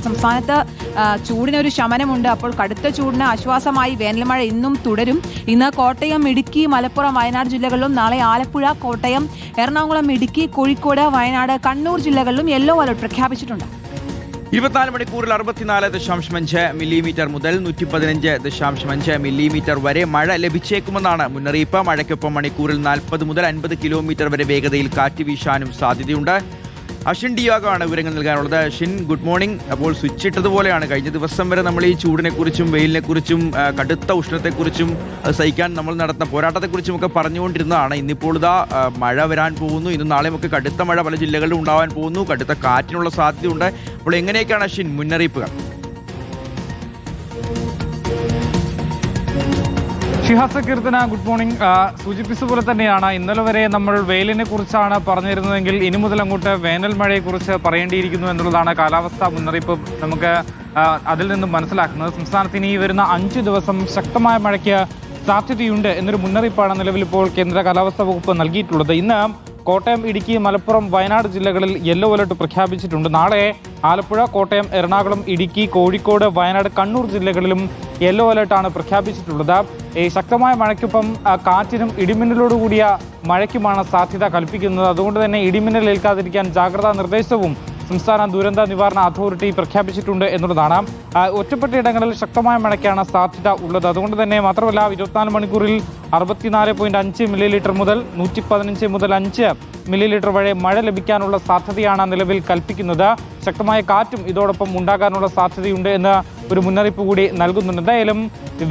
സംസ്ഥാനത്ത് ചൂടിനൊരു ശമനമുണ്ട്. അപ്പോൾ കടുത്ത ചൂടിന് ആശ്വാസമായി വേനൽമഴ ഇന്നും തുടരും. ഇന്ന് കോട്ടയം, ഇടുക്കി, മലപ്പുറം, വയനാട് ജില്ലകളിലും നാളെ ആലപ്പുഴ, കോട്ടയം, എറണാകുളം, ഇടുക്കി, കോഴിക്കോട്, വയനാട്, കണ്ണൂർ ജില്ലകളിലും യെല്ലോ അലർട്ട് പ്രഖ്യാപിച്ചിട്ടുണ്ട്. 24 മണിക്കൂറിൽ 64.5 മില്ലിമീറ്റർ മുതൽ 115.5 മില്ലിമീറ്റർ വരെ മഴ ലഭിച്ചേക്കുമെന്നാണ് മുന്നറിയിപ്പ്. മഴയ്ക്കൊപ്പം മണിക്കൂറിൽ 40 മുതൽ 50 കിലോമീറ്റർ വരെ വേഗതയിൽ കാറ്റ് വീശാനും സാധ്യതയുണ്ട്. അശ്വിൻ ഡിയാഗാണ് വിവരങ്ങൾ നൽകാനുള്ളത്. Ashwin, good morning. അപ്പോൾ സ്വിച്ച് ഇട്ടതുപോലെയാണ് കഴിഞ്ഞ ദിവസം വരെ നമ്മൾ ഈ ചൂടിനെക്കുറിച്ചും വെയിലിനെക്കുറിച്ചും കടുത്ത ഉഷ്ണത്തെക്കുറിച്ചും സഹിക്കാൻ നമ്മൾ നടത്തുന്ന പോരാട്ടത്തെക്കുറിച്ചും ഒക്കെ പറഞ്ഞുകൊണ്ടിരുന്നതാണ്. ഇന്നിപ്പോൾ ഇതാ മഴ വരാൻ പോകുന്നു. ഇന്നും നാളെയും ഒക്കെ കടുത്ത മഴ പല ജില്ലകളിലും ഉണ്ടാവാൻ പോകുന്നു. കടുത്ത കാറ്റിനുള്ള സാധ്യതയുണ്ട്. അപ്പോൾ എങ്ങനെയൊക്കെയാണ് അശ്വിൻ മുന്നറിയിപ്പുകൾ? Shihas, Keerthana, good morning. സൂചിപ്പിച്ചതുപോലെ തന്നെയാണ് ഇന്നലെ വരെ നമ്മൾ വെയിലിനെ കുറിച്ചാണ് പറഞ്ഞിരുന്നതെങ്കിൽ ഇനി മുതൽ അങ്ങോട്ട് വേനൽ മഴയെക്കുറിച്ച് പറയേണ്ടിയിരിക്കുന്നു എന്നുള്ളതാണ് കാലാവസ്ഥാ മുന്നറിയിപ്പ് നമുക്ക് അതിൽ നിന്നും മനസ്സിലാക്കുന്നത്. സംസ്ഥാനത്ത് ഇനി വരുന്ന 5 ദിവസം ശക്തമായ മഴയ്ക്ക് സാധ്യതയുണ്ട് എന്നൊരു മുന്നറിയിപ്പാണ് നിലവിൽ ഇപ്പോൾ കേന്ദ്ര കാലാവസ്ഥാ വകുപ്പ് നൽകിയിട്ടുള്ളത്. ഇന്ന് കോട്ടയം, ഇടുക്കി, മലപ്പുറം, വയനാട് ജില്ലകളിൽ യെല്ലോ അലർട്ട് പ്രഖ്യാപിച്ചിട്ടുണ്ട്. നാളെ ആലപ്പുഴ, കോട്ടയം, എറണാകുളം, ഇടുക്കി, കോഴിക്കോട്, വയനാട്, കണ്ണൂർ ജില്ലകളിലും യെല്ലോ അലർട്ടാണ് പ്രഖ്യാപിച്ചിട്ടുള്ളത്. ഈ ശക്തമായ മഴയ്ക്കൊപ്പം കാറ്റിനും ഇടിമിന്നലോടുകൂടിയ മഴയ്ക്കുമാണ് സാധ്യത കൽപ്പിക്കുന്നത്. അതുകൊണ്ട് തന്നെ ഇടിമിന്നൽ ഏൽക്കാതിരിക്കാൻ ജാഗ്രതാ നിർദ്ദേശവും സംസ്ഥാന ദുരന്ത നിവാരണ അതോറിറ്റി പ്രഖ്യാപിച്ചിട്ടുണ്ട് എന്നുള്ളതാണ്. ഒറ്റപ്പെട്ട ഇടങ്ങളിൽ ശക്തമായ മഴയ്ക്കാണ് സാധ്യത ഉള്ളത്. അതുകൊണ്ട് തന്നെ മാത്രമല്ല 24 മണിക്കൂറിൽ 64.5 മില്ലിലിറ്റർ മുതൽ 115 മുതൽ 5 മില്ലിലിറ്റർ വരെ മഴ ലഭിക്കാനുള്ള സാധ്യതയാണ് നിലവിൽ കൽപ്പിക്കുന്നത്. ശക്തമായ കാറ്റും ഇതോടൊപ്പം ഉണ്ടാകാനുള്ള സാധ്യതയുണ്ട് എന്ന് ഒരു മുന്നറിയിപ്പ് കൂടി നൽകുന്നുണ്ട്. എന്തായാലും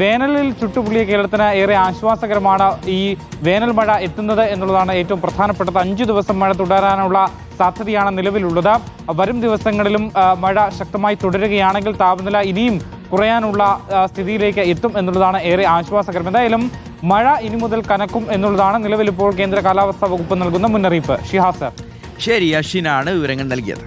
വേനലിൽ ചുട്ടുപൊള്ളിയ കേരളത്തിന് ഏറെ ആശ്വാസകരമാണ് ഈ വേനൽ മഴ എത്തുന്നത് എന്നുള്ളതാണ് ഏറ്റവും പ്രധാനപ്പെട്ടത്. 5 ദിവസം മഴ തുടരാനുള്ള സാധ്യതയാണ് നിലവിലുള്ളത്. വരും ദിവസങ്ങളിലും മഴ ശക്തമായി തുടരുകയാണെങ്കിൽ താപനില ഇനിയും കുറയാനുള്ള സ്ഥിതിയിലേക്ക് എത്തും എന്നുള്ളതാണ് ഏറെ ആശ്വാസകരം. എന്തായാലും മഴ ഇനി മുതൽ കനക്കും എന്നുള്ളതാണ് നിലവിൽ ഇപ്പോൾ കേന്ദ്ര കാലാവസ്ഥാ വകുപ്പ് നൽകുന്ന മുന്നറിയിപ്പ്. ഷിഹാസ്. ശരി, അശ്വിനാണ് വിവരങ്ങൾ നൽകിയത്.